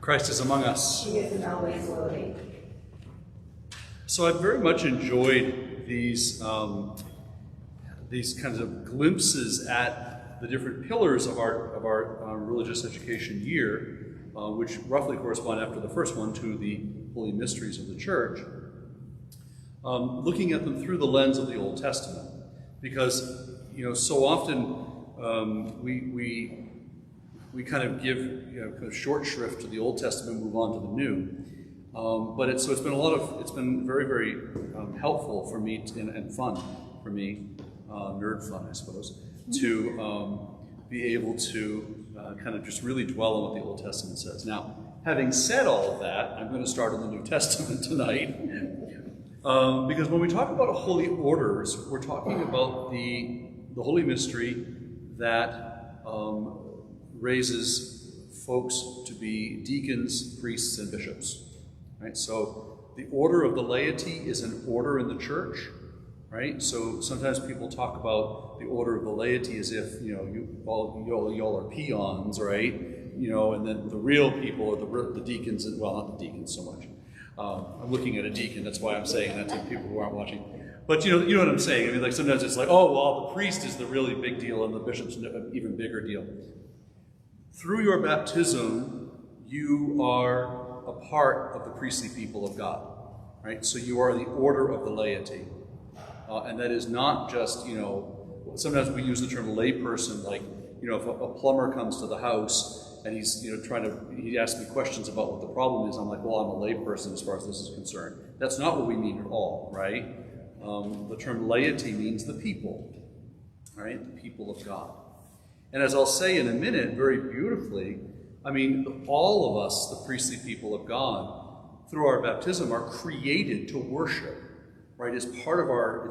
Christ is among us. He is always willing. So I've very much enjoyed these kinds of glimpses at the different pillars of our religious education year, which roughly correspond after the first one to the holy mysteries of the Church, looking at them through the lens of the Old Testament, because so often we kind of give kind of short shrift to the Old Testament, move on to the New. But it's been very, very helpful for me and fun for me, nerd fun, I suppose, to be able to kind of just really dwell on what the Old Testament says. Now, having said all of that, I'm going to start in the New Testament tonight, because when we talk about holy orders, we're talking about the holy mystery that raises folks to be deacons, priests, and bishops. Right? So the order of the laity is an order in the church, right? So sometimes people talk about the order of the laity as if y'all are peons, right? And then the real people are the deacons, and well, not the deacons so much. I'm looking at a deacon, that's why I'm saying that to people who aren't watching. But you know what I'm saying. I mean, like sometimes it's like, oh well, the priest is the really big deal, and the bishop's an even bigger deal. Through your baptism, you are a part of the priestly people of God, right? So you are the order of the laity. And that is not just, sometimes we use the term layperson, like, if a plumber comes to the house and he's, he asks me questions about what the problem is, I'm like, well, I'm a layperson as far as this is concerned. That's not what we mean at all, right? The term laity means the people, right? The people of God. And as I'll say in a minute, very beautifully, I mean, all of us, the priestly people of God, through our baptism, are created to worship, right? It's part of our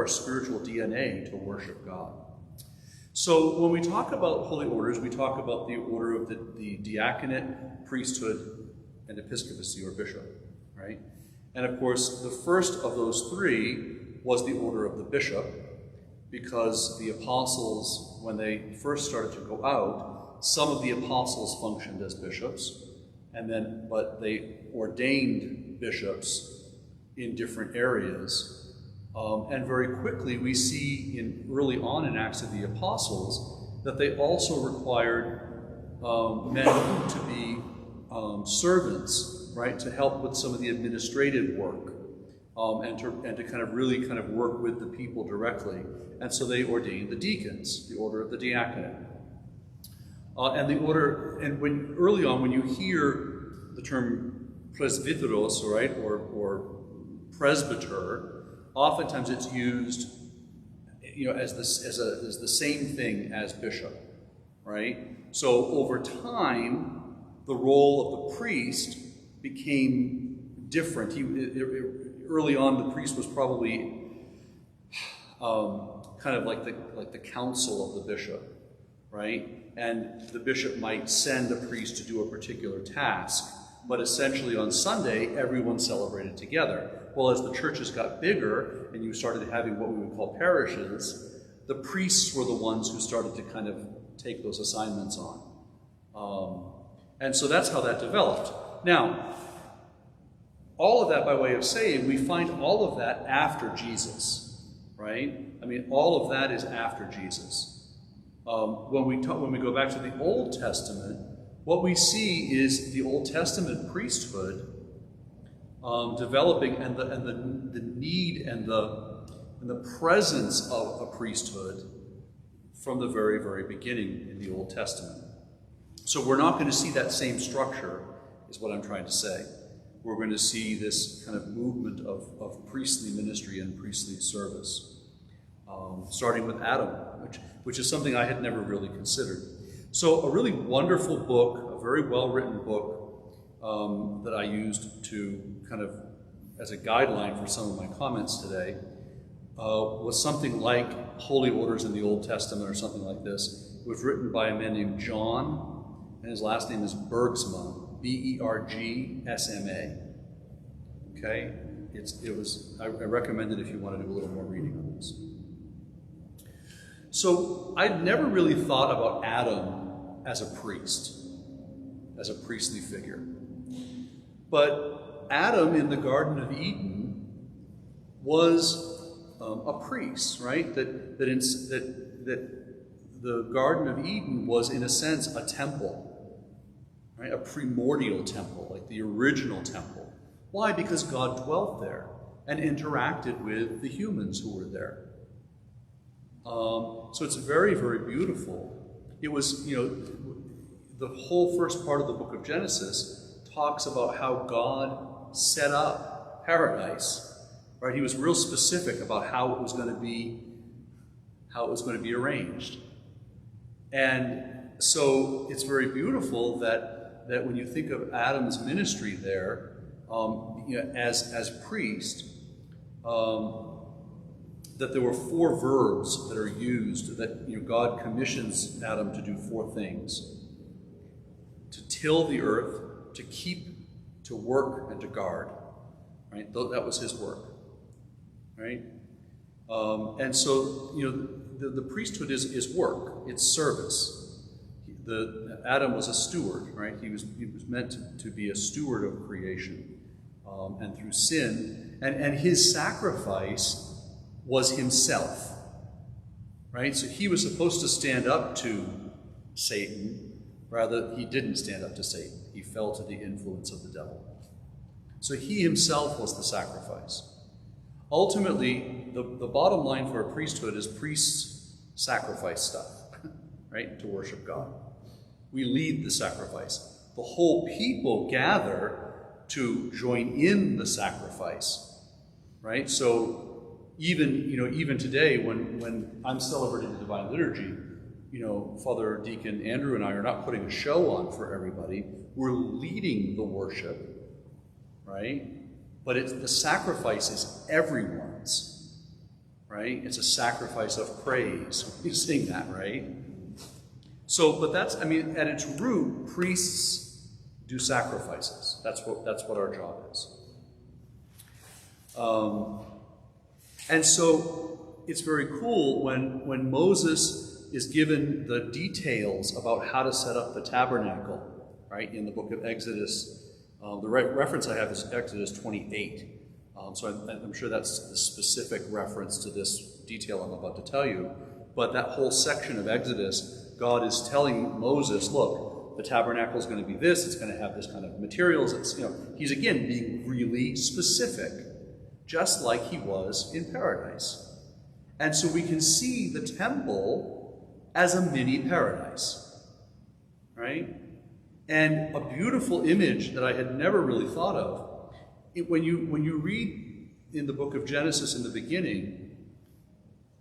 spiritual DNA to worship God. So when we talk about holy orders, we talk about the order of the diaconate, priesthood, and episcopacy, or bishop, right? And of course, the first of those three was the order of the bishop, because the apostles, when they first started to go out, some of the apostles functioned as bishops, but they ordained bishops in different areas. And very quickly we see early on in Acts of the Apostles that they also required men to be servants, right, to help with some of the administrative work, and to kind of really kind of work with the people directly. And so they ordained the deacons, the order of the diaconate. And early on, when you hear the term presbyteros, right, or presbyter, oftentimes it's used, as the same thing as bishop, right? So over time, the role of the priest became different. Early on, the priest was probably kind of like the counsel of the bishop, right? And the bishop might send a priest to do a particular task, but essentially on Sunday, everyone celebrated together. Well, as the churches got bigger and you started having what we would call parishes, the priests were the ones who started to kind of take those assignments on. And so that's how that developed. Now, all of that by way of saying, we find all of that after Jesus, right? I mean, all of that is after Jesus. When we go back to the Old Testament, what we see is the Old Testament priesthood developing, and the need and the presence of a priesthood from the very, very beginning in the Old Testament. So we're not going to see that same structure, is what I'm trying to say. We're going to see this kind of movement of priestly ministry and priestly service, starting with Adam, which is something I had never really considered. So a really wonderful book, a very well-written book that I used to kind of as a guideline for some of my comments today was something like Holy Orders in the Old Testament or something like this. It was written by a man named John, and his last name is Bergsma, B-E-R-G-S-M-A. Okay? I recommend it if you want to do a little more reading on this. So I'd never really thought about Adam as a priest, as a priestly figure. But Adam in the Garden of Eden was a priest, right? That the Garden of Eden was, in a sense, a temple, right? A primordial temple, like the original temple. Why? Because God dwelt there and interacted with the humans who were there. So it's very, very beautiful. It was, the whole first part of the book of Genesis talks about how God set up paradise, right? He was real specific about how it was going to be arranged. And so it's very beautiful that when you think of Adam's ministry there, as priest, that there were 4 verbs that are used, that God commissions Adam to do 4 things: to till the earth, to keep, to work, and to guard. Right? That was his work. Right? And so the priesthood is work. It's service. Adam was a steward. Right? He was meant to be a steward of creation, and through sin, and his sacrifice was himself, right? So he was supposed to stand up to Satan. Rather, he didn't stand up to Satan. He fell to the influence of the devil. So he himself was the sacrifice. Ultimately, the bottom line for a priesthood is priests sacrifice stuff, right, to worship God. We lead the sacrifice. The whole people gather to join in the sacrifice, right? So even today, when I'm celebrating the Divine Liturgy, Father Deacon Andrew and I are not putting a show on for everybody. We're leading the worship, right? But the sacrifice is everyone's, right? It's a sacrifice of praise. You sing that, right? So, but that's, at its root, priests do sacrifices. That's what our job is. And so it's very cool when Moses is given the details about how to set up the tabernacle, right, in the book of Exodus. The reference I have is Exodus 28. So I'm sure that's the specific reference to this detail I'm about to tell you. But that whole section of Exodus, God is telling Moses, look, the tabernacle is going to be this, it's going to have this kind of materials. He's again being really specific, just like he was in paradise. And so we can see the temple as a mini paradise, right? And a beautiful image that I had never really thought of. When you read in the book of Genesis in the beginning,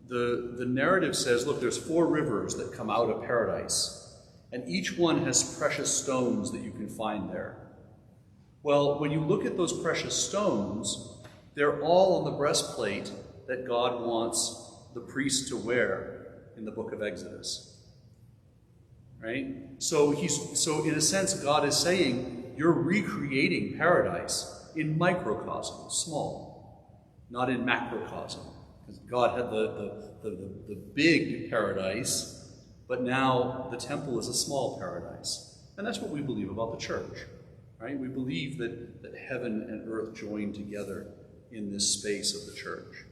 the narrative says, look, there's 4 rivers that come out of paradise, and each one has precious stones that you can find there. Well, when you look at those precious stones, they're all on the breastplate that God wants the priest to wear in the book of Exodus. Right? So in a sense, God is saying, you're recreating paradise in microcosm, small, not in macrocosm. Because God had the big paradise, but now the temple is a small paradise. And that's what we believe about the church. Right? We believe that heaven and earth join together in this space of the church.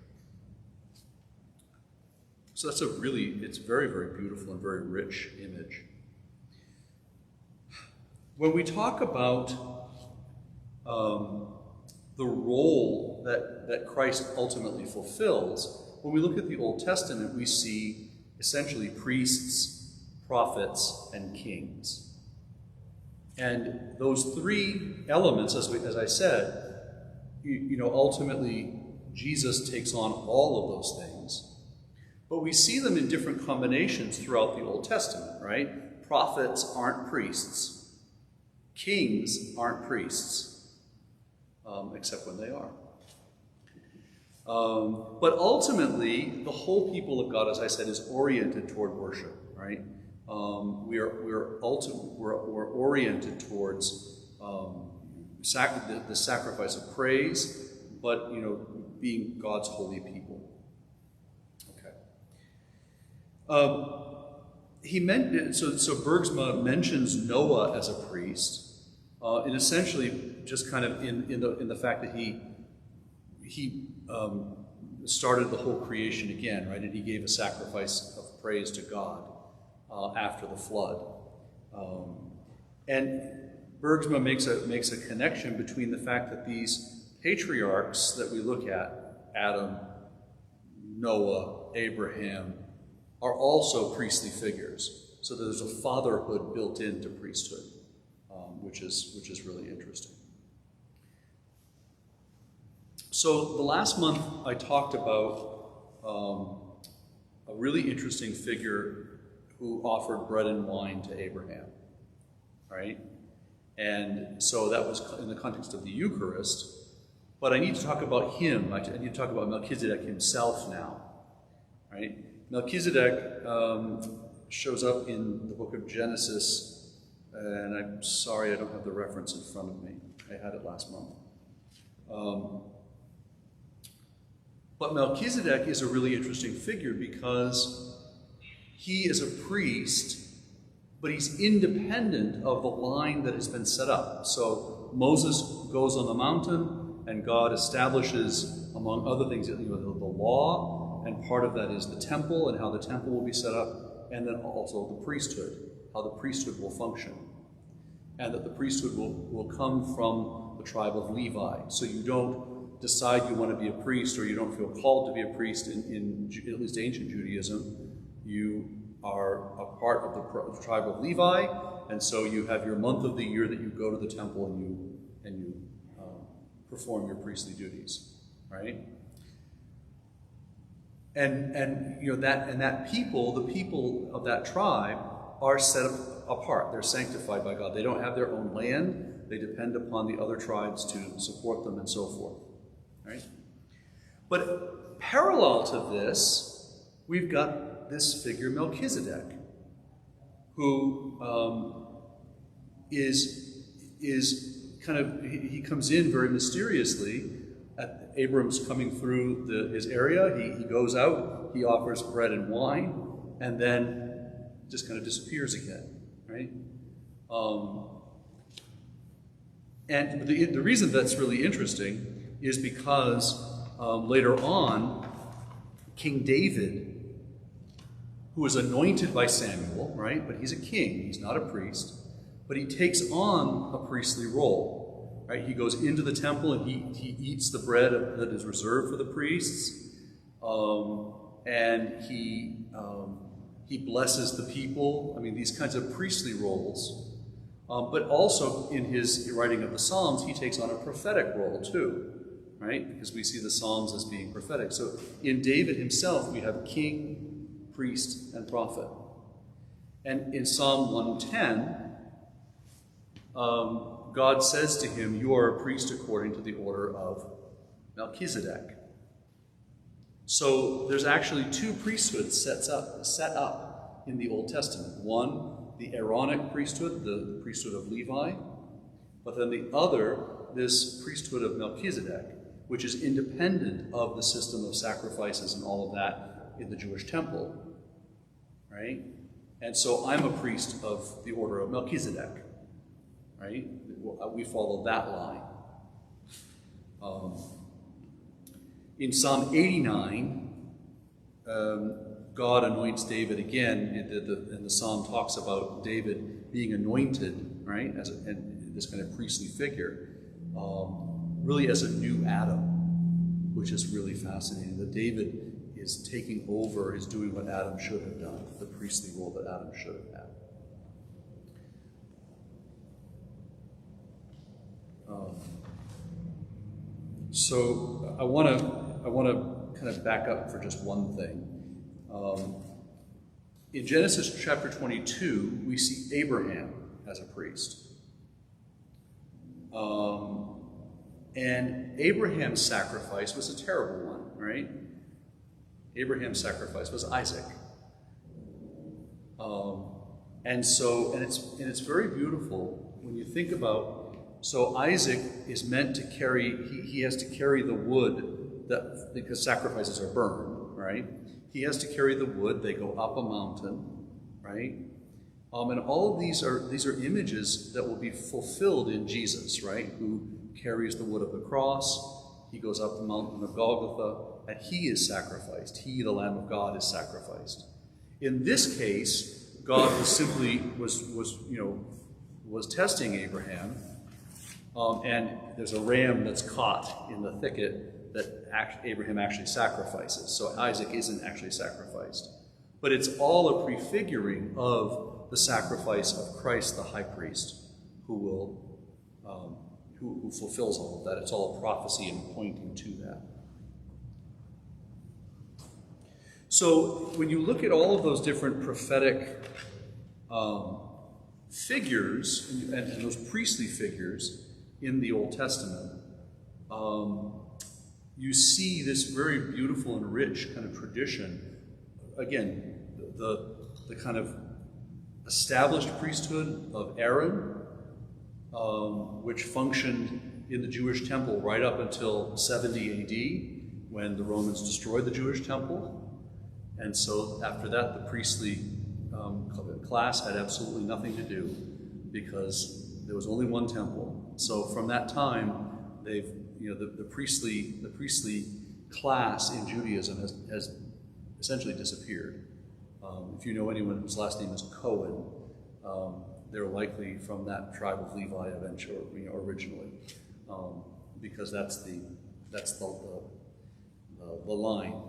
So it's very, very beautiful and very rich image. When we talk about the role that Christ ultimately fulfills, when we look at the Old Testament, we see essentially priests, prophets, and kings. And those 3 elements, as I said, ultimately Jesus takes on all of those things. But we see them in different combinations throughout the Old Testament, right? Prophets aren't priests. Kings aren't priests, except when they are. But ultimately, the whole people of God, as I said, is oriented toward worship, right? We're oriented towards the sacrifice of praise, but being God's holy people. Okay. So Bergsma mentions Noah as a priest, and essentially just kind of in the fact that he started the whole creation again, right? And he gave a sacrifice of praise to God after the flood. And Bergsma makes a connection between the fact that these patriarchs that we look at, Adam, Noah, Abraham, are also priestly figures. So there's a fatherhood built into priesthood, which is really interesting. So the last month I talked about a really interesting figure who offered bread and wine to Abraham, right? And so that was in the context of the Eucharist. But I need to talk about him. I need to talk about Melchizedek himself now, right? Melchizedek shows up in the book of Genesis, and I'm sorry I don't have the reference in front of me. I had it last month. But Melchizedek is a really interesting figure because he is a priest, but he's independent of the line that has been set up. So Moses goes on the mountain, and God establishes, among other things, the law, and part of that is the temple and how the temple will be set up, and then also the priesthood, how the priesthood will function, and that the priesthood will come from the tribe of Levi. So you don't decide you want to be a priest, or you don't feel called to be a priest in at least ancient Judaism. You are a part of the tribe of Levi, and so you have your month of the year that you go to the temple and you perform your priestly duties, right? And you know that people, the people of that tribe, are set apart. They're sanctified by God. They don't have their own land. They depend upon the other tribes to support them and so forth, right? But parallel to this, we've got this figure Melchizedek, who is kind of, he comes in very mysteriously. Abram's coming through his area. He goes out, he offers bread and wine, and then just kind of disappears again, right? And the reason that's really interesting is because later on, King David, who was anointed by Samuel, right? But he's a king, he's not a priest, but he takes on a priestly role, right? He goes into the temple and he eats the bread that is reserved for the priests, and he blesses the people. I mean, these kinds of priestly roles. But also in his writing of the Psalms, he takes on a prophetic role too, right? Because we see the Psalms as being prophetic. So in David himself, we have king, priest, and prophet. And in Psalm 110, God says to him, "You are a priest according to the order of Melchizedek." So there's actually two priesthoods set up in the Old Testament. One, the Aaronic priesthood, the priesthood of Levi, but then the other, this priesthood of Melchizedek, which is independent of the system of sacrifices and all of that in the Jewish temple, right? And so I'm a priest of the order of Melchizedek, right? We follow that line. In Psalm 89, God anoints David again, and the psalm talks about David being anointed, right, and this kind of priestly figure, really as a new Adam, which is really fascinating, that David is taking over, is doing what Adam should have done, the priestly role that Adam should have had. So I want to kind of back up for just one thing. In Genesis chapter 22, we see Abraham as a priest. And Abraham's sacrifice was a terrible one, right? Abraham's sacrifice was Isaac. And it's very beautiful when you think about, so Isaac is meant to carry, he has to carry the wood, because sacrifices are burned, right? He has to carry the wood, they go up a mountain, right? And all of these are images that will be fulfilled in Jesus, right? Who carries the wood of the cross. He goes up the mountain of Golgotha, and he is sacrificed. He, the Lamb of God, is sacrificed. In this case, God was testing Abraham, and there's a ram that's caught in the thicket that Abraham actually sacrifices. So Isaac isn't actually sacrificed. But it's all a prefiguring of the sacrifice of Christ, the high priest, who fulfills all of that. It's all a prophecy and pointing to that. So when you look at all of those different prophetic figures and those priestly figures in the Old Testament, you see this very beautiful and rich kind of tradition. Again, the kind of established priesthood of Aaron, which functioned in the Jewish temple right up until 70 AD, when the Romans destroyed the Jewish temple. And so after that, the priestly class had absolutely nothing to do, because there was only one temple. So from that time, the priestly class in Judaism has essentially disappeared. If you know anyone whose last name is Cohen, they're likely from that tribe of Levi eventually, originally, because that's the line.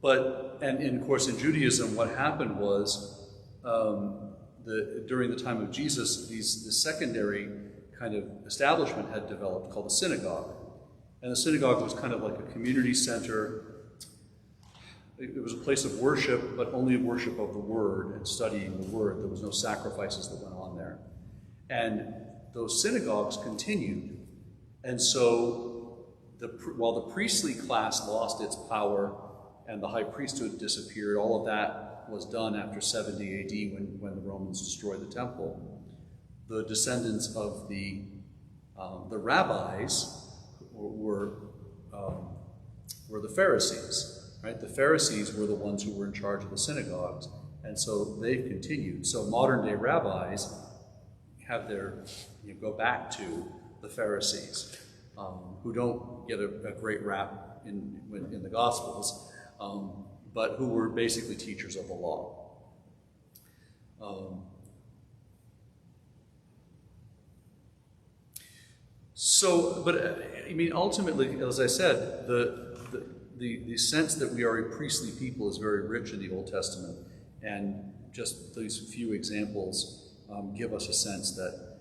But and of course in Judaism, what happened was during the time of Jesus, the secondary kind of establishment had developed called the synagogue, and the synagogue was kind of like a community center. It was a place of worship, but only worship of the Word and studying the Word. There was no sacrifices that went on there. And those synagogues continued. And so while the priestly class lost its power and the high priesthood disappeared, all of that was done after 70 AD when the Romans destroyed the temple. The descendants of the rabbis were the Pharisees. Right? The Pharisees were the ones who were in charge of the synagogues, and so they've continued. So modern-day rabbis have go back to the Pharisees, who don't get a great rap in the Gospels, but who were basically teachers of the law. Ultimately, as I said, the sense that we are a priestly people is very rich in the Old Testament, and just these few examples give us a sense that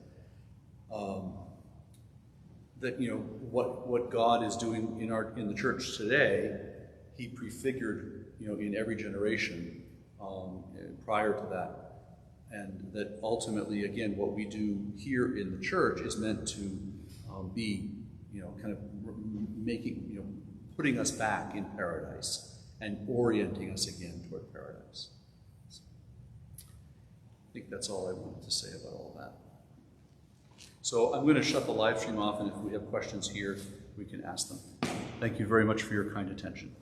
what God is doing in the church today, He prefigured in every generation prior to that, and that ultimately, again, what we do here in the church is meant to be kind of making putting us back in paradise and orienting us again toward paradise. So, I think that's all I wanted to say about all that. So I'm going to shut the live stream off, and if we have questions here, we can ask them. Thank you very much for your kind attention.